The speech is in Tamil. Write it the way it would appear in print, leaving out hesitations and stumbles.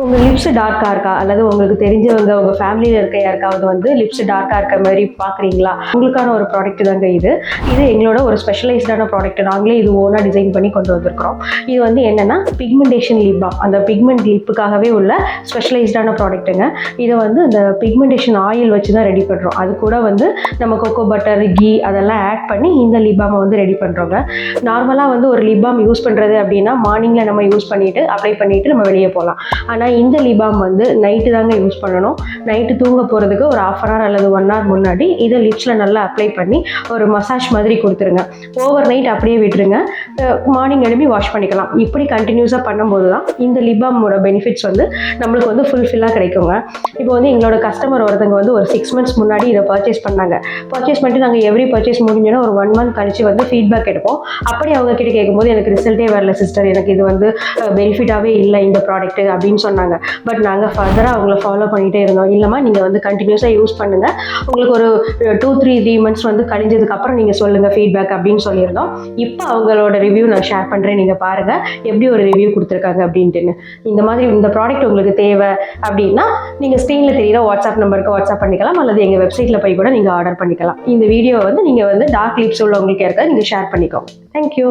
உங்கள் லிப்ஸ் டார்க்காக இருக்கா அல்லது உங்களுக்கு தெரிஞ்சவங்க உங்கள் ஃபேமிலியில் இருக்க யாருக்காவது வந்து லிப்ஸ் டார்க்காக இருக்க மாதிரி பார்க்குறீங்களா? உங்களுக்கான ஒரு ப்ராடக்ட் தாங்க இது எங்களோட ஒரு ஸ்பெஷலைஸ்டான ப்ராடக்ட். நாங்களே இது ஓனாக டிசைன் பண்ணி கொண்டு வந்திருக்கிறோம். இது வந்து என்னென்னா பிக்மெண்டேஷன் லிப் பாம். அந்த பிக்மெண்ட் லிப்புக்காகவே உள்ள ஸ்பெஷலைஸ்டான ப்ராடக்ட்டுங்க. இதை வந்து அந்த பிக்மெண்டேஷன் ஆயில் வச்சு தான் ரெடி பண்ணுறோம். அது கூட வந்து நம்ம கொக்கோ பட்டர், கீ அதெல்லாம் ஆட் பண்ணி இந்த லிப் பாமை வந்து ரெடி பண்ணுறோங்க. நார்மலாக வந்து ஒரு லிப் பாம் யூஸ் பண்ணுறது அப்படின்னா மார்னிங்கில் நம்ம யூஸ் பண்ணிவிட்டு அப்ளை பண்ணிவிட்டு நம்ம வெளியே போகலாம். ஆனால் இந்த லிப் பாம் வந்து நைட்டு தாங்க யூஸ் பண்ணணும். நைட்டு தூங்க போகிறதுக்கு ஒரு 1/2 hour அல்லது 1 hour முன்னாடி இதை லிப்ஸில் நல்லா அப்ளை பண்ணி ஒரு மசாஜ் மாதிரி கொடுத்துருங்க. ஓவர் நைட் அப்படியே விட்டுருங்க. மார்னிங் எழுப்பி வாஷ் பண்ணிக்கலாம். இப்படி கண்டினியூஸாக பண்ணும்போது தான் இந்த லிப் பாமோட பெனிஃபிட்ஸ் வந்து நம்மளுக்கு வந்து ஃபுல்ஃபில்லாக கிடைக்குங்க. இப்போ வந்து எங்களோட கஸ்டமர் ஒருத்தங்க வந்து ஒரு 6 months முன்னாடி இதை பர்ச்சேஸ் பண்ணாங்க. பர்ச்சேஸ் பண்ணிட்டு நாங்கள் எவ்ரி பர்ச்சேஸ் முடிஞ்சோன்னா ஒரு 1 month கழிச்சு வந்து ஃபீட்பேக் எடுப்போம். அப்படி அவங்க கிட்ட கேட்கும்போது எனக்கு ரிசல்ட்டே வரல சிஸ்டர், எனக்கு இது வந்து பெனிஃபிட்டாகவே இல்லை இந்த ப்ராடக்ட்டு அப்படின்னு சொன்னாங்க. பட் நாங்கள் ஃபர்தராக அவங்கள ஃபாலோ பண்ணிகிட்டே இருந்தோம். இல்லைம்மா நீங்கள் வந்து கண்டினியூஸாக யூஸ் பண்ணுங்கள், உங்களுக்கு ஒரு 2-3 months வந்து கழிஞ்சதுக்கப்புறம் நீங்கள் சொல்லுங்கள் ஃபீட்பேக் அப்படின்னு சொல்லியிருந்தோம். இப்போ அவங்களோட ரிவ்யூ நான் ஷேர் பண்ணுறேன், நீங்கள் பாருங்கள் எப்படி ஒரு ரிவ்யூ கொடுத்துருக்காங்க அப்படின்ட்டுன்னு. இந்த மாதிரி இந்த ப்ராடக்ட் உங்களுக்கு தேவை அப்படின்னா நீங்கள் ஸ்க்ரீனில் தெரியுற வாட்ஸ்அப் நம்பருக்கு வாட்ஸ்அப் பண்ணிக்கலாம், அல்லது எங்கள் வெப்சைட்டில் போய் கூட நீங்கள் ஆர்டர் பண்ணிக்கலாம். இந்த வீடியோவை வந்து நீங்கள் வந்து டார்க் லிப்ஸ் உள்ளவங்களுக்கு இருக்க நீங்கள் ஷேர் பண்ணிக்கோங்க. தேங்க்யூ.